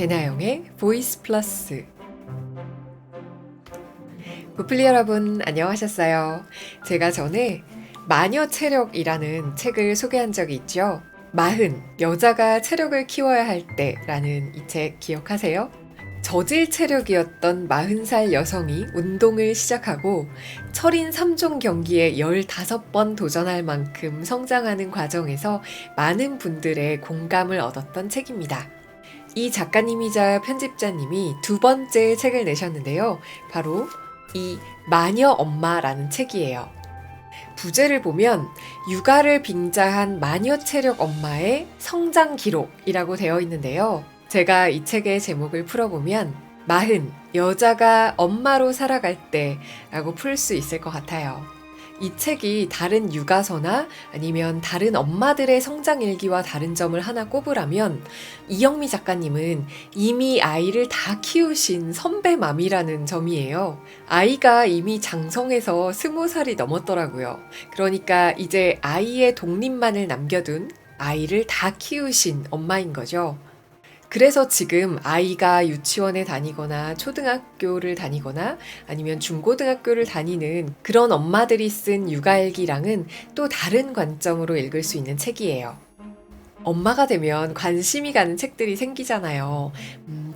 배나영의 보이스 플러스. 부플리 여러분, 안녕하셨어요? 제가 전에 마녀 체력이라는 책을 소개한 적이 있죠. 여자가 체력을 키워야 할 때라는 이 책 기억하세요? 저질 체력이었던 40살 여성이 운동을 시작하고 철인 3종 경기에 15번 도전할 만큼 성장하는 과정에서 많은 분들의 공감을 얻었던 책입니다. 이 작가님이자 편집자님이 두 번째 책을 내셨는데요. 바로 이 마녀 엄마라는 책이에요. 부제를 보면 육아를 빙자한 마녀 체력 엄마의 성장 기록이라고 되어 있는데요. 제가 이 책의 제목을 풀어보면 40, 여자가 엄마로 살아갈 때라고 풀 수 있을 것 같아요. 이 책이 다른 육아서나 아니면 다른 엄마들의 성장 일기와 다른 점을 하나 꼽으라면 이영미 작가님은 이미 아이를 다 키우신 선배맘이라는 점이에요. 아이가 이미 장성해서 20살이 넘었더라고요. 그러니까 이제 아이의 독립만을 남겨둔 아이를 다 키우신 엄마인 거죠. 그래서 지금 아이가 유치원에 다니거나 초등학교를 다니거나 아니면 중고등학교를 다니는 그런 엄마들이 쓴 육아일기랑은 또 다른 관점으로 읽을 수 있는 책이에요. 엄마가 되면 관심이 가는 책들이 생기잖아요.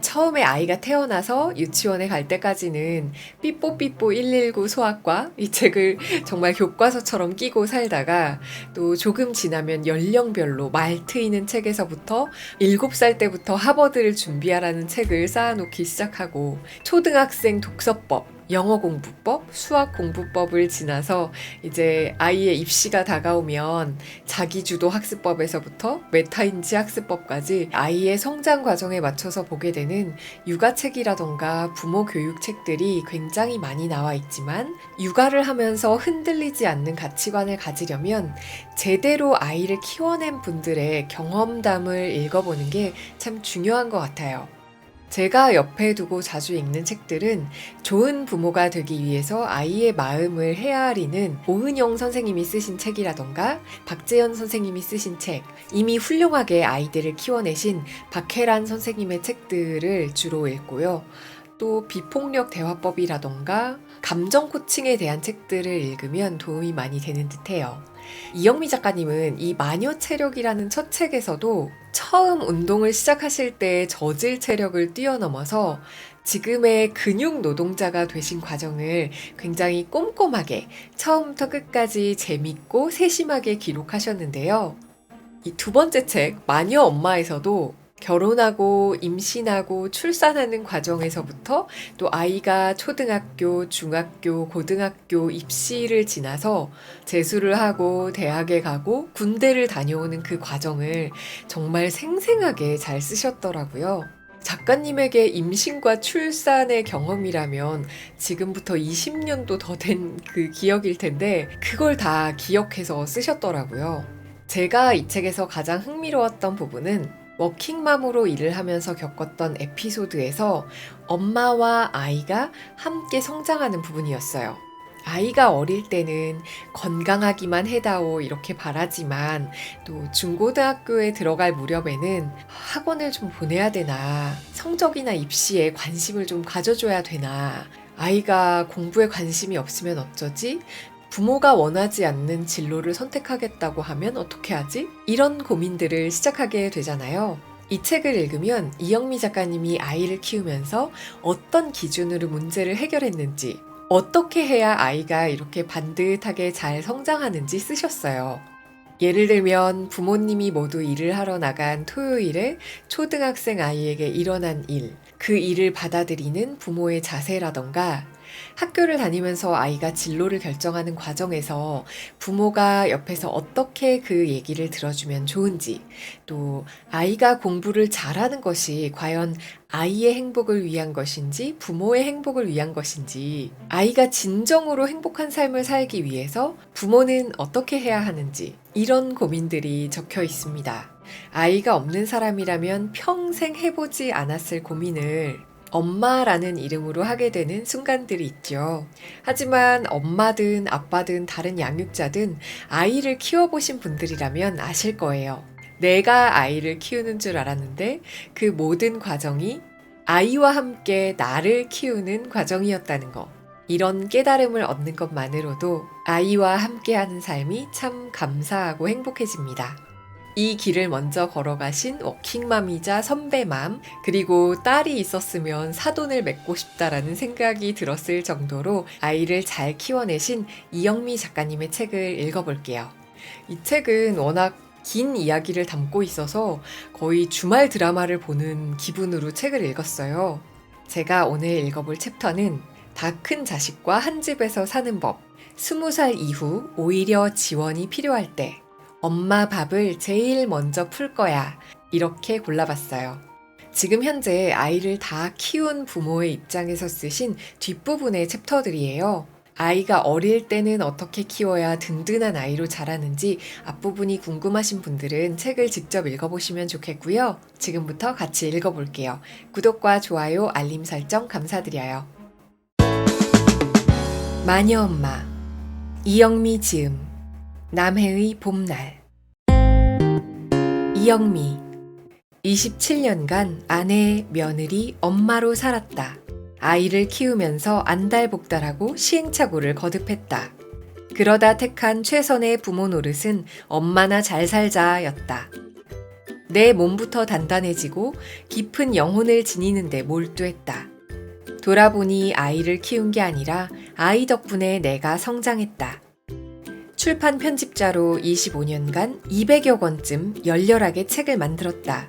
처음에 아이가 태어나서 유치원에 갈 때까지는 삐뽀삐뽀 119 소아과 이 책을 정말 교과서처럼 끼고 살다가 또 조금 지나면 연령별로 말 트이는 책에서부터 7살 때부터 하버드를 준비하라는 책을 쌓아놓기 시작하고 초등학생 독서법, 영어 공부법, 수학 공부법을 지나서 이제 아이의 입시가 다가오면 자기주도 학습법에서부터 메타인지 학습법까지 아이의 성장 과정에 맞춰서 보게 되는 육아책이라던가 부모 교육 책들이 굉장히 많이 나와 있지만 육아를 하면서 흔들리지 않는 가치관을 가지려면 제대로 아이를 키워낸 분들의 경험담을 읽어보는 게 참 중요한 것 같아요. 제가 옆에 두고 자주 읽는 책들은 좋은 부모가 되기 위해서 아이의 마음을 헤아리는 오은영 선생님이 쓰신 책이라던가 박재현 선생님이 쓰신 책, 이미 훌륭하게 아이들을 키워내신 박혜란 선생님의 책들을 주로 읽고요. 또 비폭력 대화법이라던가 감정 코칭에 대한 책들을 읽으면 도움이 많이 되는 듯해요. 이영미 작가님은 이 마녀 체력이라는 첫 책에서도 처음 운동을 시작하실 때의 저질 체력을 뛰어넘어서 지금의 근육 노동자가 되신 과정을 굉장히 꼼꼼하게 처음부터 끝까지 재밌고 세심하게 기록하셨는데요. 이 두 번째 책, 마녀 엄마에서도 결혼하고 임신하고 출산하는 과정에서부터 또 아이가 초등학교, 중학교, 고등학교 입시를 지나서 재수를 하고 대학에 가고 군대를 다녀오는 그 과정을 정말 생생하게 잘 쓰셨더라고요. 작가님에게 임신과 출산의 경험이라면 지금부터 20년도 더 된 그 기억일 텐데 그걸 다 기억해서 쓰셨더라고요. 제가 이 책에서 가장 흥미로웠던 부분은 워킹맘으로 일을 하면서 겪었던 에피소드에서 엄마와 아이가 함께 성장하는 부분이었어요. 아이가 어릴 때는 건강하기만 해다오 이렇게 바라지만 또 중고등학교에 들어갈 무렵에는 학원을 좀 보내야 되나, 성적이나 입시에 관심을 좀 가져줘야 되나, 아이가 공부에 관심이 없으면 어쩌지? 부모가 원하지 않는 진로를 선택하겠다고 하면 어떻게 하지? 이런 고민들을 시작하게 되잖아요. 이 책을 읽으면 이영미 작가님이 아이를 키우면서 어떤 기준으로 문제를 해결했는지, 어떻게 해야 아이가 이렇게 반듯하게 잘 성장하는지 쓰셨어요. 예를 들면 부모님이 모두 일을 하러 나간 토요일에 초등학생 아이에게 일어난 일, 그 일을 받아들이는 부모의 자세라던가 학교를 다니면서 아이가 진로를 결정하는 과정에서 부모가 옆에서 어떻게 그 얘기를 들어주면 좋은지, 또 아이가 공부를 잘하는 것이 과연 아이의 행복을 위한 것인지 부모의 행복을 위한 것인지, 아이가 진정으로 행복한 삶을 살기 위해서 부모는 어떻게 해야 하는지, 이런 고민들이 적혀 있습니다. 아이가 없는 사람이라면 평생 해보지 않았을 고민을 엄마라는 이름으로 하게 되는 순간들이 있죠. 하지만 엄마든 아빠든 다른 양육자든 아이를 키워보신 분들이라면 아실 거예요. 내가 아이를 키우는 줄 알았는데 그 모든 과정이 아이와 함께 나를 키우는 과정이었다는 거. 이런 깨달음을 얻는 것만으로도 아이와 함께하는 삶이 참 감사하고 행복해집니다. 이 길을 먼저 걸어가신 워킹맘이자 선배맘, 그리고 딸이 있었으면 사돈을 맺고 싶다라는 생각이 들었을 정도로 아이를 잘 키워내신 이영미 작가님의 책을 읽어볼게요. 이 책은 워낙 긴 이야기를 담고 있어서 거의 주말 드라마를 보는 기분으로 책을 읽었어요. 제가 오늘 읽어볼 챕터는 다 큰 자식과 한 집에서 사는 법, 20살 이후 오히려 지원이 필요할 때, 엄마 밥을 제일 먼저 풀 거야. 이렇게 골라봤어요. 지금 현재 아이를 다 키운 부모의 입장에서 쓰신 뒷부분의 챕터들이에요. 아이가 어릴 때는 어떻게 키워야 든든한 아이로 자라는지 앞부분이 궁금하신 분들은 책을 직접 읽어보시면 좋겠고요. 지금부터 같이 읽어볼게요. 구독과 좋아요, 알림 설정 감사드려요. 마녀 엄마, 이영미 지음, 남해의 봄날. 이영미, 27년간 아내, 며느리, 엄마로 살았다. 아이를 키우면서 안달복달하고 시행착오를 거듭했다. 그러다 택한 최선의 부모 노릇은 엄마나 잘 살자였다. 내 몸부터 단단해지고 깊은 영혼을 지니는 데 몰두했다. 돌아보니 아이를 키운 게 아니라 아이 덕분에 내가 성장했다. 출판 편집자로 25년간 200여 권쯤 열렬하게 책을 만들었다.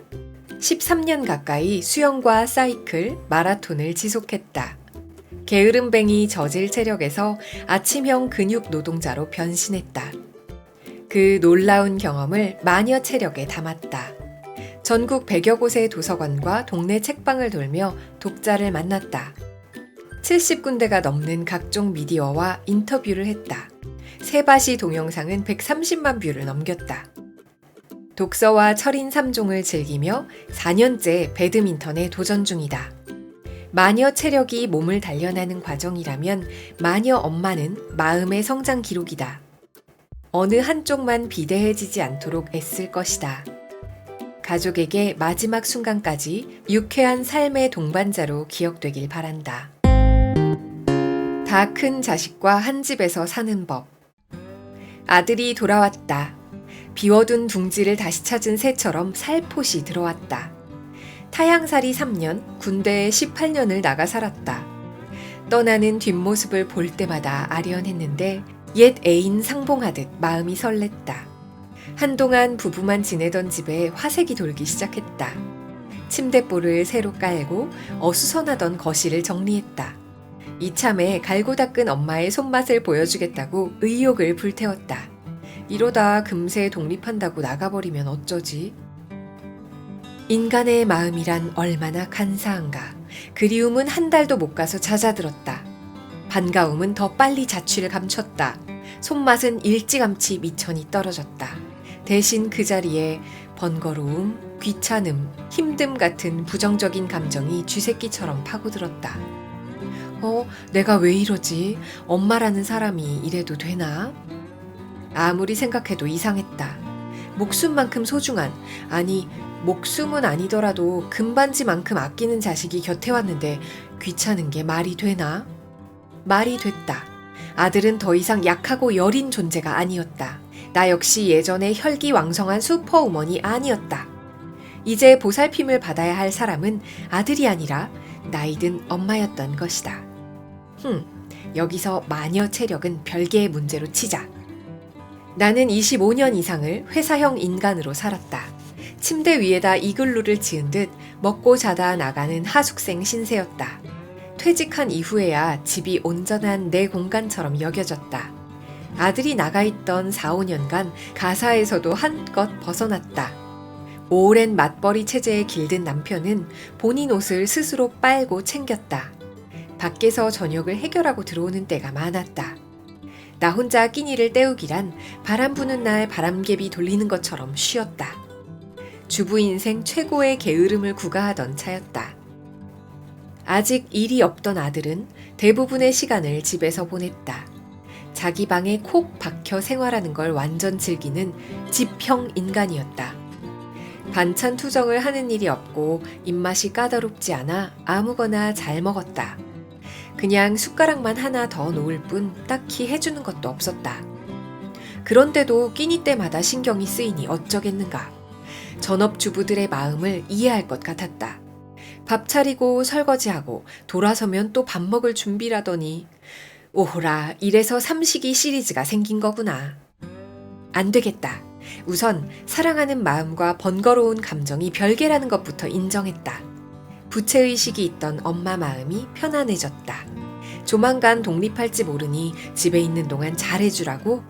13년 가까이 수영과 사이클, 마라톤을 지속했다. 게으름뱅이 저질 체력에서 아침형 근육 노동자로 변신했다. 그 놀라운 경험을 마녀 체력에 담았다. 전국 100여 곳의 도서관과 동네 책방을 돌며 독자를 만났다. 70군데가 넘는 각종 미디어와 인터뷰를 했다. 세바시 동영상은 130만 뷰를 넘겼다. 독서와 철인 3종을 즐기며 4년째 배드민턴에 도전 중이다. 마녀 체력이 몸을 단련하는 과정이라면 마녀 엄마는 마음의 성장 기록이다. 어느 한쪽만 비대해지지 않도록 애쓸 것이다. 가족에게 마지막 순간까지 유쾌한 삶의 동반자로 기억되길 바란다. 다 큰 자식과 한 집에서 사는 법. 아들이 돌아왔다. 비워둔 둥지를 다시 찾은 새처럼 살포시 들어왔다. 타향살이 3년, 군대에 18년을 나가 살았다. 떠나는 뒷모습을 볼 때마다 아련했는데 옛 애인 상봉하듯 마음이 설렜다. 한동안 부부만 지내던 집에 화색이 돌기 시작했다. 침대볼을 새로 깔고 어수선하던 거실을 정리했다. 이참에 갈고 닦은 엄마의 손맛을 보여주겠다고 의욕을 불태웠다. 이러다 금세 독립한다고 나가버리면 어쩌지? 인간의 마음이란 얼마나 간사한가. 그리움은 한 달도 못 가서 잦아들었다. 반가움은 더 빨리 자취를 감췄다. 손맛은 일찌감치 미천이 떨어졌다. 대신 그 자리에 번거로움, 귀찮음, 힘듦 같은 부정적인 감정이 쥐새끼처럼 파고들었다. 내가 왜 이러지? 엄마라는 사람이 이래도 되나? 아무리 생각해도 이상했다. 목숨만큼 소중한, 아니 목숨은 아니더라도 금반지만큼 아끼는 자식이 곁에 왔는데 귀찮은 게 말이 되나? 말이 됐다. 아들은 더 이상 약하고 여린 존재가 아니었다. 나 역시 예전에 혈기왕성한 슈퍼우먼이 아니었다. 이제 보살핌을 받아야 할 사람은 아들이 아니라 나이든 엄마였던 것이다. 여기서 마녀 체력은 별개의 문제로 치자. 나는 25년 이상을 회사형 인간으로 살았다. 침대 위에다 이글루를 지은 듯 먹고 자다 나가는 하숙생 신세였다. 퇴직한 이후에야 집이 온전한 내 공간처럼 여겨졌다. 아들이 나가 있던 4, 5년간 가사에서도 한껏 벗어났다. 오랜 맞벌이 체제에 길든 남편은 본인 옷을 스스로 빨고 챙겼다. 밖에서 저녁을 해결하고 들어오는 때가 많았다. 나 혼자 끼니를 때우기란 바람 부는 날 바람개비 돌리는 것처럼 쉬었다. 주부 인생 최고의 게으름을 구가하던 차였다. 아직 일이 없던 아들은 대부분의 시간을 집에서 보냈다. 자기 방에 콕 박혀 생활하는 걸 완전 즐기는 집형 인간이었다. 반찬 투정을 하는 일이 없고 입맛이 까다롭지 않아 아무거나 잘 먹었다. 그냥 숟가락만 하나 더 놓을 뿐 딱히 해주는 것도 없었다. 그런데도 끼니 때마다 신경이 쓰이니 어쩌겠는가. 전업주부들의 마음을 이해할 것 같았다. 밥 차리고 설거지하고 돌아서면 또 밥 먹을 준비라더니 오호라, 이래서 삼식이 시리즈가 생긴 거구나. 안 되겠다. 우선 사랑하는 마음과 번거로운 감정이 별개라는 것부터 인정했다. 부채의식이 있던 엄마 마음이 편안해졌다. 조만간 독립할지 모르니 집에 있는 동안 잘해주라고?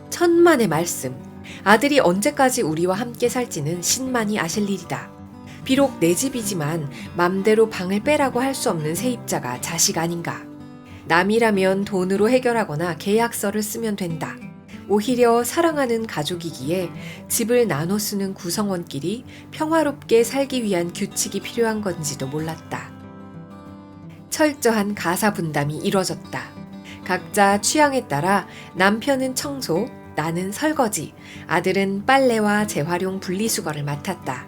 천만의 말씀. 아들이 언제까지 우리와 함께 살지는 신만이 아실 일이다. 비록 내 집이지만 맘대로 방을 빼라고 할 수 없는 세입자가 자식 아닌가. 남이라면 돈으로 해결하거나 계약서를 쓰면 된다. 오히려 사랑하는 가족이기에 집을 나눠 쓰는 구성원끼리 평화롭게 살기 위한 규칙이 필요한 건지도 몰랐다. 철저한 가사 분담이 이뤄졌다. 각자 취향에 따라 남편은 청소, 나는 설거지, 아들은 빨래와 재활용 분리수거를 맡았다.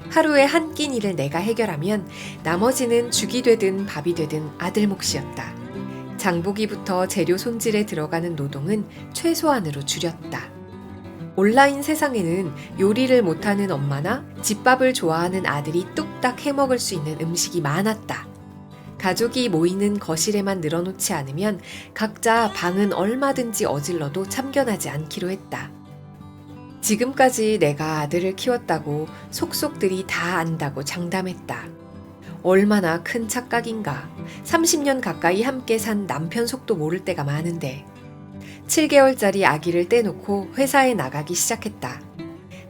하루에 한 끼니를 내가 해결하면 나머지는 죽이 되든 밥이 되든 아들 몫이었다. 장보기부터 재료 손질에 들어가는 노동은 최소한으로 줄였다. 온라인 세상에는 요리를 못하는 엄마나 집밥을 좋아하는 아들이 뚝딱 해먹을 수 있는 음식이 많았다. 가족이 모이는 거실에만 늘어놓지 않으면 각자 방은 얼마든지 어질러도 참견하지 않기로 했다. 지금까지 내가 아들을 키웠다고 속속들이 다 안다고 장담했다. 얼마나 큰 착각인가. 30년 가까이 함께 산 남편 속도 모를 때가 많은데 7개월짜리 아기를 떼놓고 회사에 나가기 시작했다.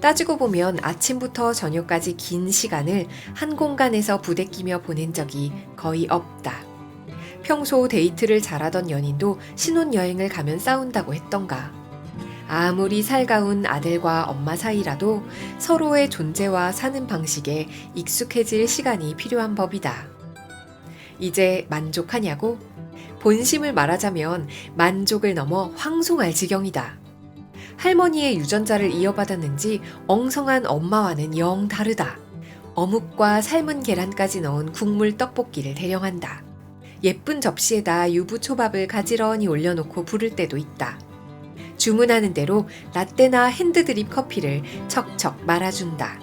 따지고 보면 아침부터 저녁까지 긴 시간을 한 공간에서 부대끼며 보낸 적이 거의 없다. 평소 데이트를 잘하던 연인도 신혼여행을 가면 싸운다고 했던가. 아무리 살가운 아들과 엄마 사이라도 서로의 존재와 사는 방식에 익숙해질 시간이 필요한 법이다. 이제 만족하냐고? 본심을 말하자면 만족을 넘어 황송할 지경이다. 할머니의 유전자를 이어받았는지 엉성한 엄마와는 영 다르다. 어묵과 삶은 계란까지 넣은 국물 떡볶이를 대령한다. 예쁜 접시에다 유부초밥을 가지런히 올려놓고 부를 때도 있다. 주문하는 대로 라떼나 핸드드립 커피를 척척 말아준다.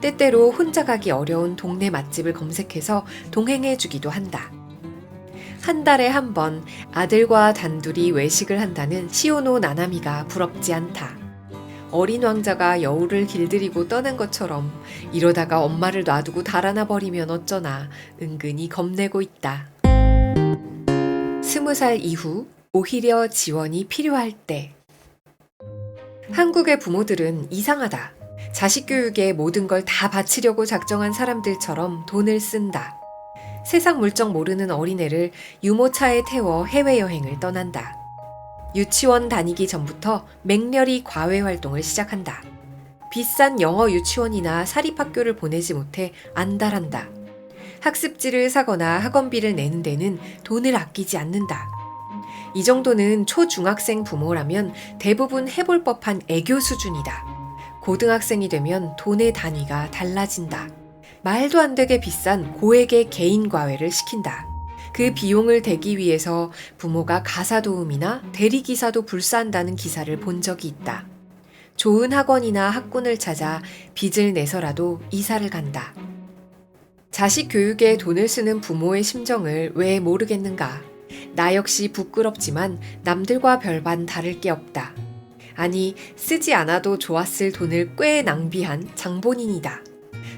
때때로 혼자 가기 어려운 동네 맛집을 검색해서 동행해주기도 한다. 한 달에 한 번 아들과 단둘이 외식을 한다는 시오노 나나미가 부럽지 않다. 어린 왕자가 여우를 길들이고 떠난 것처럼 이러다가 엄마를 놔두고 달아나 버리면 어쩌나 은근히 겁내고 있다. 20살 이후 오히려 지원이 필요할 때. 한국의 부모들은 이상하다. 자식 교육에 모든 걸 다 바치려고 작정한 사람들처럼 돈을 쓴다. 세상 물정 모르는 어린애를 유모차에 태워 해외여행을 떠난다. 유치원 다니기 전부터 맹렬히 과외 활동을 시작한다. 비싼 영어 유치원이나 사립학교를 보내지 못해 안달한다. 학습지를 사거나 학원비를 내는 데는 돈을 아끼지 않는다. 이 정도는 초중학생 부모라면 대부분 해볼 법한 애교 수준이다. 고등학생이 되면 돈의 단위가 달라진다. 말도 안 되게 비싼 고액의 개인 과외를 시킨다. 그 비용을 대기 위해서 부모가 가사 도우미나 대리기사도 불사한다는 기사를 본 적이 있다. 좋은 학원이나 학군을 찾아 빚을 내서라도 이사를 간다. 자식 교육에 돈을 쓰는 부모의 심정을 왜 모르겠는가? 나 역시 부끄럽지만 남들과 별반 다를 게 없다. 아니, 쓰지 않아도 좋았을 돈을 꽤 낭비한 장본인이다.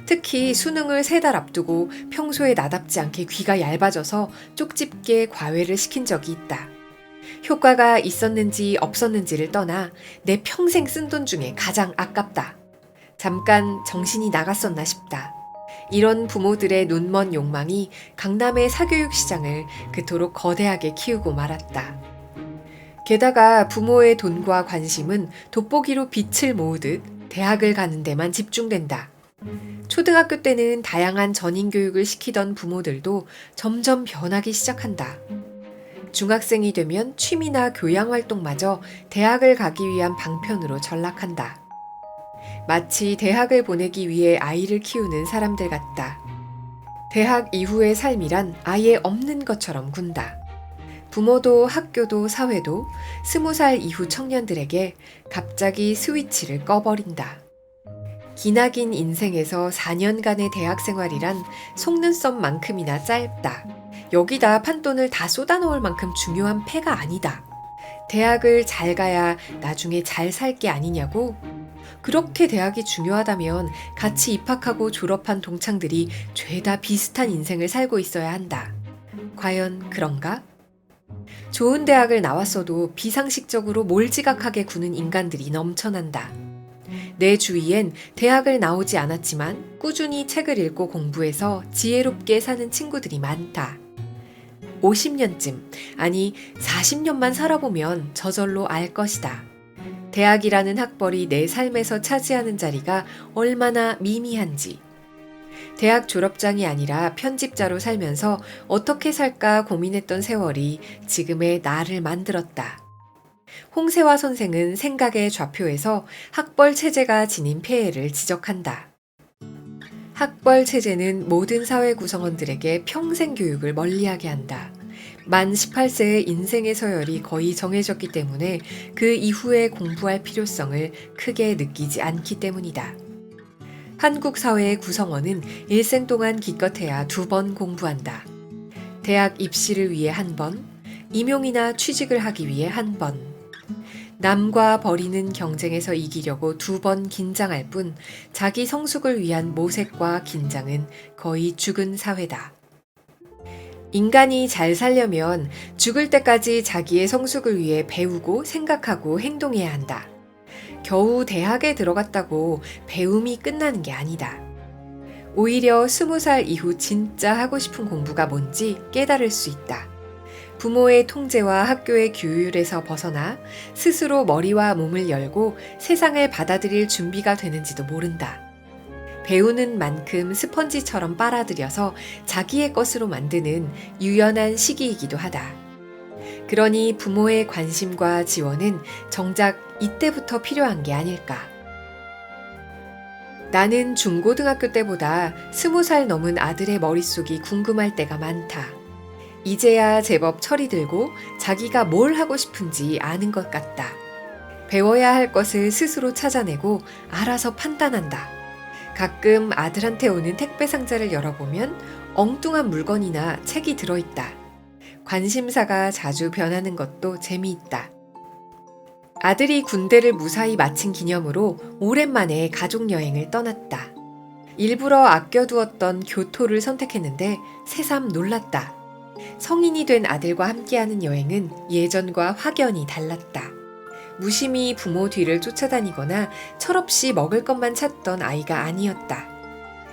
특히 수능을 3달 앞두고 평소에 나답지 않게 귀가 얇아져서 쪽집게 과외를 시킨 적이 있다. 효과가 있었는지 없었는지를 떠나 내 평생 쓴 돈 중에 가장 아깝다. 잠깐 정신이 나갔었나 싶다. 이런 부모들의 눈먼 욕망이 강남의 사교육 시장을 그토록 거대하게 키우고 말았다. 게다가 부모의 돈과 관심은 돋보기로 빛을 모으듯 대학을 가는 데만 집중된다. 초등학교 때는 다양한 전인교육을 시키던 부모들도 점점 변하기 시작한다. 중학생이 되면 취미나 교양활동마저 대학을 가기 위한 방편으로 전락한다. 마치 대학을 보내기 위해 아이를 키우는 사람들 같다. 대학 이후의 삶이란 아예 없는 것처럼 군다. 부모도 학교도 사회도 20살 이후 청년들에게 갑자기 스위치를 꺼버린다. 기나긴 인생에서 4년간의 대학 생활이란 속눈썹만큼이나 짧다. 여기다 판돈을 다 쏟아넣을 만큼 중요한 패가 아니다. 대학을 잘 가야 나중에 잘 살 게 아니냐고? 그렇게 대학이 중요하다면 같이 입학하고 졸업한 동창들이 죄다 비슷한 인생을 살고 있어야 한다. 과연 그런가? 좋은 대학을 나왔어도 비상식적으로 몰지각하게 구는 인간들이 넘쳐난다. 내 주위엔 대학을 나오지 않았지만 꾸준히 책을 읽고 공부해서 지혜롭게 사는 친구들이 많다. 50년쯤, 아니 40년만 살아보면 저절로 알 것이다. 대학이라는 학벌이 내 삶에서 차지하는 자리가 얼마나 미미한지. 대학 졸업장이 아니라 편집자로 살면서 어떻게 살까 고민했던 세월이 지금의 나를 만들었다. 홍세화 선생은 생각의 좌표에서 학벌 체제가 지닌 폐해를 지적한다. 학벌 체제는 모든 사회 구성원들에게 평생 교육을 멀리하게 한다. 만 18세의 인생의 서열이 거의 정해졌기 때문에 그 이후에 공부할 필요성을 크게 느끼지 않기 때문이다. 한국 사회의 구성원은 일생 동안 기껏해야 2번 공부한다. 대학 입시를 위해 1번, 임용이나 취직을 하기 위해 1번. 남과 벌이는 경쟁에서 이기려고 2번 긴장할 뿐 자기 성숙을 위한 모색과 긴장은 거의 죽은 사회다. 인간이 잘 살려면 죽을 때까지 자기의 성숙을 위해 배우고 생각하고 행동해야 한다. 겨우 대학에 들어갔다고 배움이 끝나는 게 아니다. 오히려 20살 이후 진짜 하고 싶은 공부가 뭔지 깨달을 수 있다. 부모의 통제와 학교의 규율에서 벗어나 스스로 머리와 몸을 열고 세상을 받아들일 준비가 되는지도 모른다. 배우는 만큼 스펀지처럼 빨아들여서 자기의 것으로 만드는 유연한 시기이기도 하다. 그러니 부모의 관심과 지원은 정작 이때부터 필요한 게 아닐까. 나는 중고등학교 때보다 20살 넘은 아들의 머릿속이 궁금할 때가 많다. 이제야 제법 철이 들고 자기가 뭘 하고 싶은지 아는 것 같다. 배워야 할 것을 스스로 찾아내고 알아서 판단한다. 가끔 아들한테 오는 택배 상자를 열어보면 엉뚱한 물건이나 책이 들어있다. 관심사가 자주 변하는 것도 재미있다. 아들이 군대를 무사히 마친 기념으로 오랜만에 가족여행을 떠났다. 일부러 아껴두었던 교토를 선택했는데 새삼 놀랐다. 성인이 된 아들과 함께하는 여행은 예전과 확연히 달랐다. 무심히 부모 뒤를 쫓아다니거나 철없이 먹을 것만 찾던 아이가 아니었다.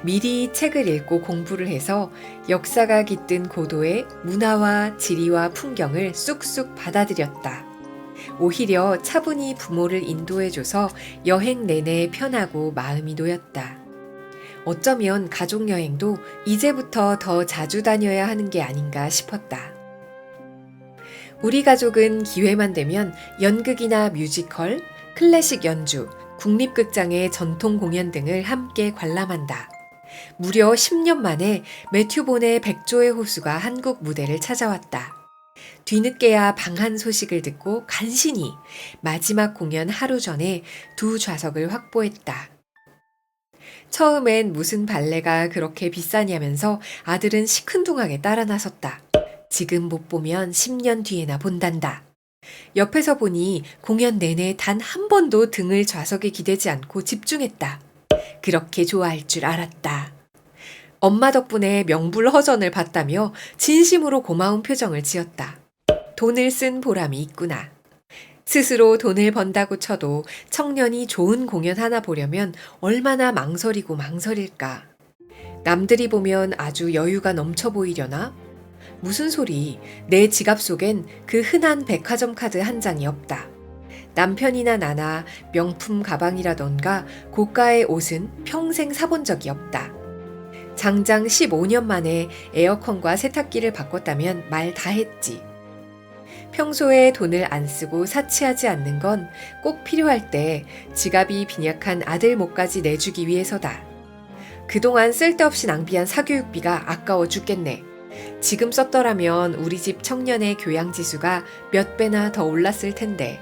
미리 책을 읽고 공부를 해서 역사가 깃든 고도의 문화와 지리와 풍경을 쑥쑥 받아들였다. 오히려 차분히 부모를 인도해줘서 여행 내내 편하고 마음이 놓였다. 어쩌면 가족여행도 이제부터 더 자주 다녀야 하는 게 아닌가 싶었다. 우리 가족은 기회만 되면 연극이나 뮤지컬, 클래식 연주, 국립극장의 전통 공연 등을 함께 관람한다. 무려 10년 만에 매튜 본의 백조의 호수가 한국 무대를 찾아왔다. 뒤늦게야 방한 소식을 듣고 간신히 마지막 공연 하루 전에 2 좌석을 확보했다. 처음엔 무슨 발레가 그렇게 비싸냐면서 아들은 시큰둥하게 따라 나섰다. 지금 못 보면 10년 뒤에나 본단다. 옆에서 보니 공연 내내 단 한 번도 등을 좌석에 기대지 않고 집중했다. 그렇게 좋아할 줄 알았다. 엄마 덕분에 명불허전을 봤다며 진심으로 고마운 표정을 지었다. 돈을 쓴 보람이 있구나. 스스로 돈을 번다고 쳐도 청년이 좋은 공연 하나 보려면 얼마나 망설이고 망설일까. 남들이 보면 아주 여유가 넘쳐 보이려나? 무슨 소리, 내 지갑 속엔 그 흔한 백화점 카드 한 장이 없다. 남편이나 나나 명품 가방이라던가 고가의 옷은 평생 사본 적이 없다. 장장 15년 만에 에어컨과 세탁기를 바꿨다면 말 다 했지. 평소에 돈을 안 쓰고 사치하지 않는 건 꼭 필요할 때 지갑이 빈약한 아들 목까지 내주기 위해서다. 그동안 쓸데없이 낭비한 사교육비가 아까워 죽겠네. 지금 썼더라면 우리 집 청년의 교양지수가 몇 배나 더 올랐을 텐데.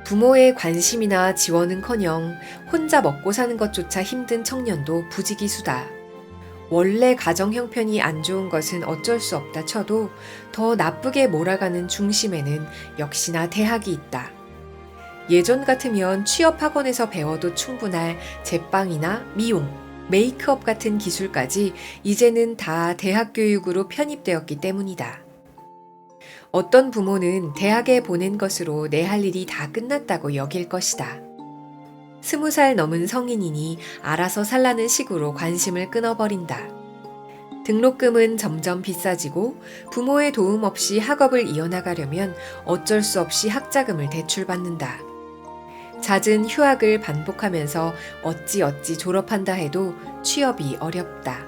부모의 관심이나 지원은커녕 혼자 먹고 사는 것조차 힘든 청년도 부지기수다. 원래 가정 형편이 안 좋은 것은 어쩔 수 없다 쳐도 더 나쁘게 몰아가는 중심에는 역시나 대학이 있다. 예전 같으면 취업학원에서 배워도 충분할 제빵이나 미용, 메이크업 같은 기술까지 이제는 다 대학 교육으로 편입되었기 때문이다. 어떤 부모는 대학에 보낸 것으로 내 할 일이 다 끝났다고 여길 것이다. 20살 넘은 성인이니 알아서 살라는 식으로 관심을 끊어버린다. 등록금은 점점 비싸지고 부모의 도움 없이 학업을 이어나가려면 어쩔 수 없이 학자금을 대출받는다. 잦은 휴학을 반복하면서 어찌어찌 졸업한다 해도 취업이 어렵다.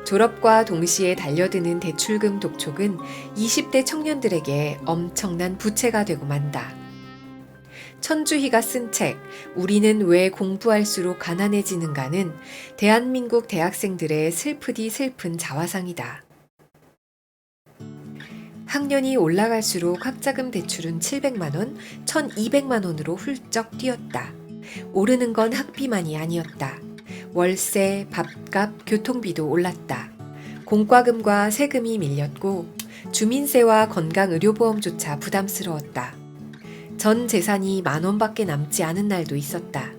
졸업과 동시에 달려드는 대출금 독촉은 20대 청년들에게 엄청난 부채가 되고 만다. 천주희가 쓴 책 우리는 왜 공부할수록 가난해지는가는 대한민국 대학생들의 슬프디 슬픈 자화상이다. 학년이 올라갈수록 학자금 대출은 700만 원, 1200만 원으로 훌쩍 뛰었다. 오르는 건 학비만이 아니었다. 월세, 밥값, 교통비도 올랐다. 공과금과 세금이 밀렸고 주민세와 건강의료보험조차 부담스러웠다. 전 재산이 10,000원밖에 남지 않은 날도 있었다.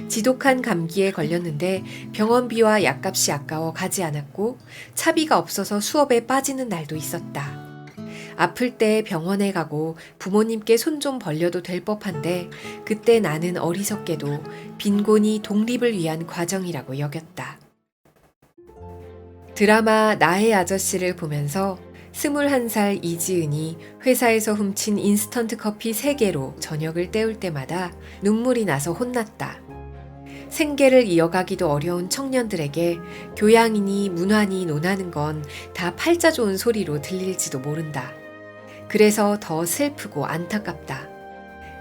지독한 감기에 걸렸는데 병원비와 약값이 아까워 가지 않았고 차비가 없어서 수업에 빠지는 날도 있었다. 아플 때 병원에 가고 부모님께 손 좀 벌려도 될 법한데 그때 나는 어리석게도 빈곤이 독립을 위한 과정이라고 여겼다. 드라마 나의 아저씨를 보면서 21살 이지은이 회사에서 훔친 인스턴트 커피 3개로 저녁을 때울 때마다 눈물이 나서 혼났다. 생계를 이어가기도 어려운 청년들에게 교양이니 문화니 논하는 건 다 팔자 좋은 소리로 들릴지도 모른다. 그래서 더 슬프고 안타깝다.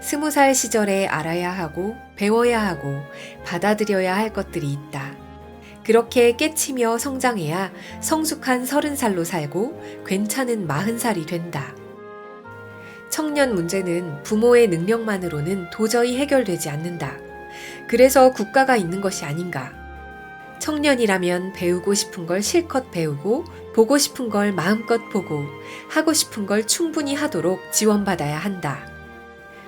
20살 시절에 알아야 하고 배워야 하고 받아들여야 할 것들이 있다. 그렇게 깨치며 성장해야 성숙한 30살로 살고 괜찮은 40살이 된다. 청년 문제는 부모의 능력만으로는 도저히 해결되지 않는다. 그래서 국가가 있는 것이 아닌가. 청년이라면 배우고 싶은 걸 실컷 배우고 보고 싶은 걸 마음껏 보고 하고 싶은 걸 충분히 하도록 지원받아야 한다.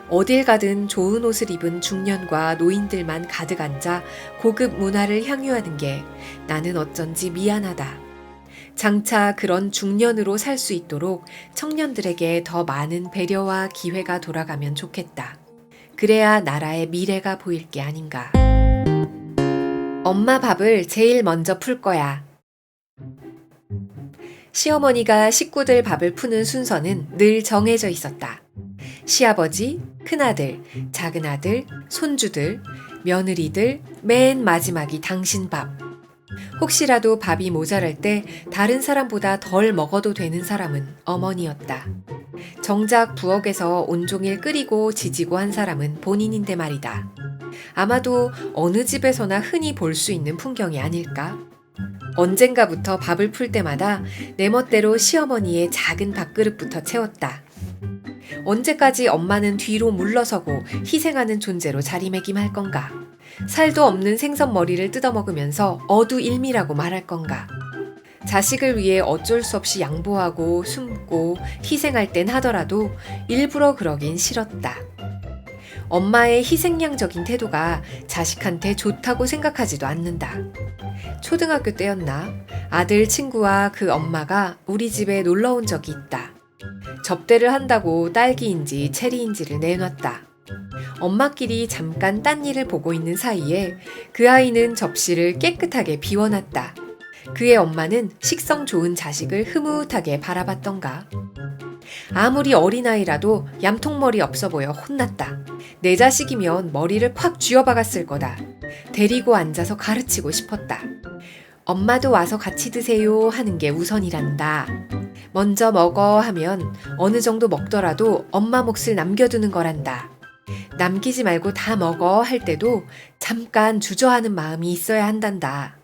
어딜 가든 좋은 옷을 입은 중년과 노인들만 가득 앉아 고급 문화를 향유하는 게 나는 어쩐지 미안하다. 장차 그런 중년으로 살 수 있도록 청년들에게 더 많은 배려와 기회가 돌아가면 좋겠다. 그래야 나라의 미래가 보일 게 아닌가. 엄마 밥을 제일 먼저 풀 거야. 시어머니가 식구들 밥을 푸는 순서는 늘 정해져 있었다. 시아버지, 큰아들, 작은아들, 손주들, 며느리들, 맨 마지막이 당신 밥. 혹시라도 밥이 모자랄 때 다른 사람보다 덜 먹어도 되는 사람은 어머니였다. 정작 부엌에서 온종일 끓이고 지지고 한 사람은 본인인데 말이다. 아마도 어느 집에서나 흔히 볼 수 있는 풍경이 아닐까? 언젠가부터 밥을 풀 때마다 내 멋대로 시어머니의 작은 밥그릇부터 채웠다. 언제까지 엄마는 뒤로 물러서고 희생하는 존재로 자리매김할 건가? 살도 없는 생선머리를 뜯어먹으면서 어두일미라고 말할 건가? 자식을 위해 어쩔 수 없이 양보하고 숨고 희생할 땐 하더라도 일부러 그러긴 싫었다. 엄마의 희생양적인 태도가 자식한테 좋다고 생각하지도 않는다. 초등학교 때였나? 아들 친구와 그 엄마가 우리 집에 놀러 온 적이 있다. 접대를 한다고 딸기인지 체리인지를 내놨다. 엄마끼리 잠깐 딴 일을 보고 있는 사이에 그 아이는 접시를 깨끗하게 비워놨다. 그의 엄마는 식성 좋은 자식을 흐뭇하게 바라봤던가. 아무리 어린아이라도 얌통머리 없어 보여 혼났다. 내 자식이면 머리를 팍 쥐어박았을 거다. 데리고 앉아서 가르치고 싶었다. 엄마도 와서 같이 드세요 하는 게 우선이란다. 먼저 먹어 하면 어느 정도 먹더라도 엄마 몫을 남겨두는 거란다. 남기지 말고 다 먹어 할 때도 잠깐 주저하는 마음이 있어야 한단다.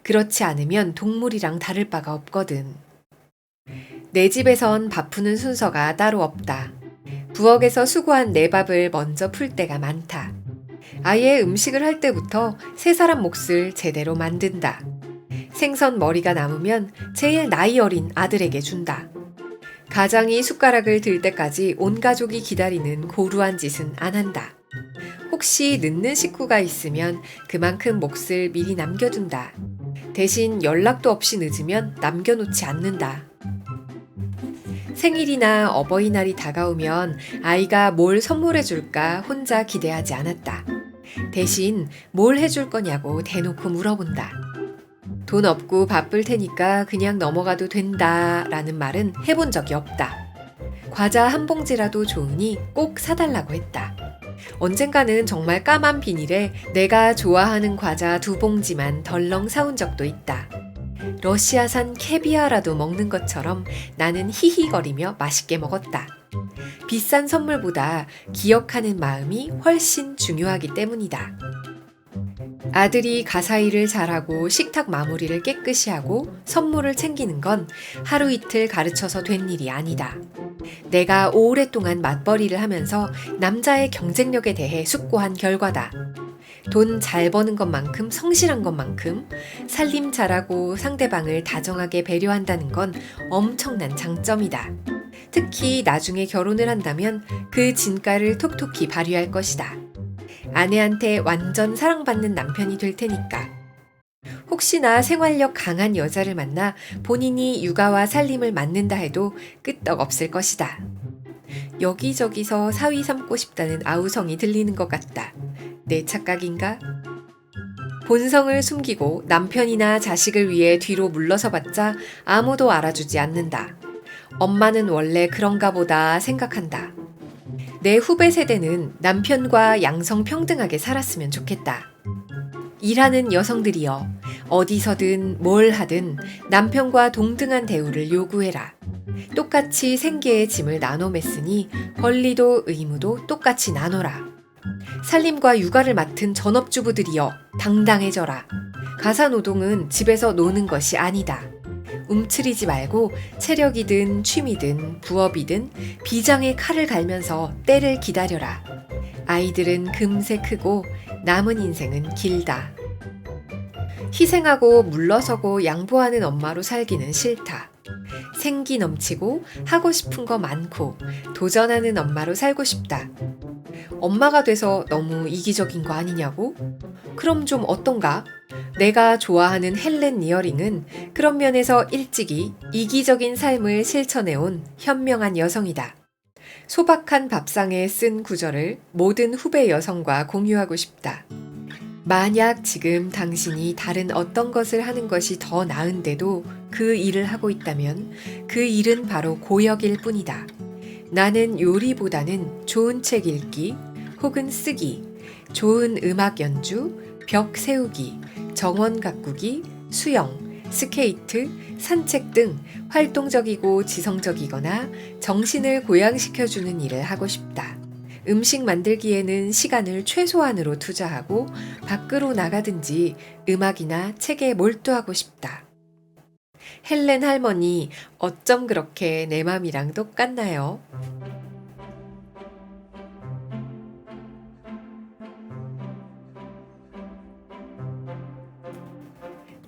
그렇지 않으면 동물이랑 다를 바가 없거든. 내 집에선 밥 푸는 순서가 따로 없다. 부엌에서 수고한 내 밥을 먼저 풀 때가 많다. 아예 음식을 할 때부터 세 사람 몫을 제대로 만든다. 생선 머리가 남으면 제일 나이 어린 아들에게 준다. 가장이 숟가락을 들 때까지 온 가족이 기다리는 고루한 짓은 안 한다. 혹시 늦는 식구가 있으면 그만큼 몫을 미리 남겨둔다. 대신 연락도 없이 늦으면 남겨놓지 않는다. 생일이나 어버이날이 다가오면 아이가 뭘 선물해 줄까 혼자 기대하지 않았다. 대신 뭘 해줄 거냐고 대놓고 물어본다. 돈 없고 바쁠 테니까 그냥 넘어가도 된다 라는 말은 해본 적이 없다. 과자 한 봉지라도 좋으니 꼭 사달라고 했다. 언젠가는 정말 까만 비닐에 내가 좋아하는 과자 2봉지만 덜렁 사온 적도 있다. 러시아산 캐비아라도 먹는 것처럼 나는 히히거리며 맛있게 먹었다. 비싼 선물보다 기억하는 마음이 훨씬 중요하기 때문이다. 아들이 가사일을 잘하고 식탁 마무리를 깨끗이 하고 선물을 챙기는 건 하루 이틀 가르쳐서 된 일이 아니다. 내가 오랫동안 맞벌이를 하면서 남자의 경쟁력에 대해 숙고한 결과다. 돈 잘 버는 것만큼 성실한 것만큼 살림 잘하고 상대방을 다정하게 배려한다는 건 엄청난 장점이다. 특히 나중에 결혼을 한다면 그 진가를 톡톡히 발휘할 것이다. 아내한테 완전 사랑받는 남편이 될 테니까. 혹시나 생활력 강한 여자를 만나 본인이 육아와 살림을 맡는다 해도 끄떡없을 것이다. 여기저기서 사위 삼고 싶다는 아우성이 들리는 것 같다. 내 착각인가? 본성을 숨기고 남편이나 자식을 위해 뒤로 물러서봤자 아무도 알아주지 않는다. 엄마는 원래 그런가 보다 생각한다. 내 후배 세대는 남편과 양성평등하게 살았으면 좋겠다. 일하는 여성들이여, 어디서든 뭘 하든 남편과 동등한 대우를 요구해라. 똑같이 생계의 짐을 나눠 맸으니 권리도 의무도 똑같이 나눠라. 살림과 육아를 맡은 전업주부들이여, 당당해져라. 가사노동은 집에서 노는 것이 아니다. 움츠리지 말고 체력이든 취미든 부업이든 비장의 칼을 갈면서 때를 기다려라. 아이들은 금세 크고 남은 인생은 길다. 희생하고 물러서고 양보하는 엄마로 살기는 싫다. 생기 넘치고 하고 싶은 거 많고 도전하는 엄마로 살고 싶다. 엄마가 돼서 너무 이기적인 거 아니냐고? 그럼 좀 어떤가? 내가 좋아하는 헬렌 리어링은 그런 면에서 일찍이 이기적인 삶을 실천해온 현명한 여성이다. 소박한 밥상에 쓴 구절을 모든 후배 여성과 공유하고 싶다. 만약 지금 당신이 다른 어떤 것을 하는 것이 더 나은데도 그 일을 하고 있다면 그 일은 바로 고역일 뿐이다. 나는 요리보다는 좋은 책 읽기 혹은 쓰기, 좋은 음악 연주, 벽 세우기, 정원 가꾸기, 수영, 스케이트, 산책 등 활동적이고 지성적이거나 정신을 고양시켜주는 일을 하고 싶다. 음식 만들기에는 시간을 최소한으로 투자하고 밖으로 나가든지 음악이나 책에 몰두하고 싶다. 헬렌 할머니, 어쩜 그렇게 내 맘이랑 똑같나요?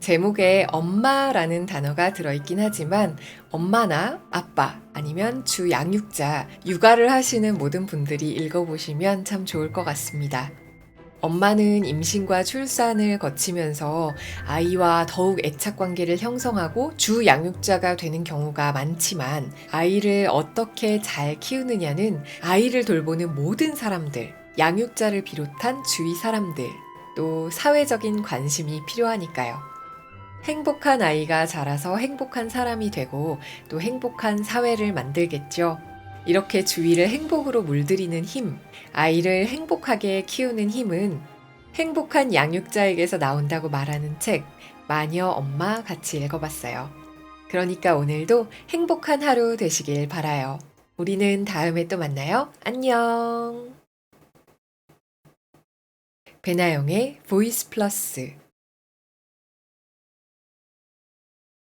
제목에 엄마라는 단어가 들어있긴 하지만 엄마나 아빠 아니면 주 양육자, 육아를 하시는 모든 분들이 읽어보시면 참 좋을 것 같습니다. 엄마는 임신과 출산을 거치면서 아이와 더욱 애착 관계를 형성하고 주 양육자가 되는 경우가 많지만 아이를 어떻게 잘 키우느냐는 아이를 돌보는 모든 사람들, 양육자를 비롯한 주위 사람들, 또 사회적인 관심이 필요하니까요. 행복한 아이가 자라서 행복한 사람이 되고 또 행복한 사회를 만들겠죠. 이렇게 주위를 행복으로 물들이는 힘, 아이를 행복하게 키우는 힘은 행복한 양육자에게서 나온다고 말하는 책, 마녀 엄마 같이 읽어봤어요. 그러니까 오늘도 행복한 하루 되시길 바라요. 우리는 다음에 또 만나요. 안녕. 배나영의 보이스 플러스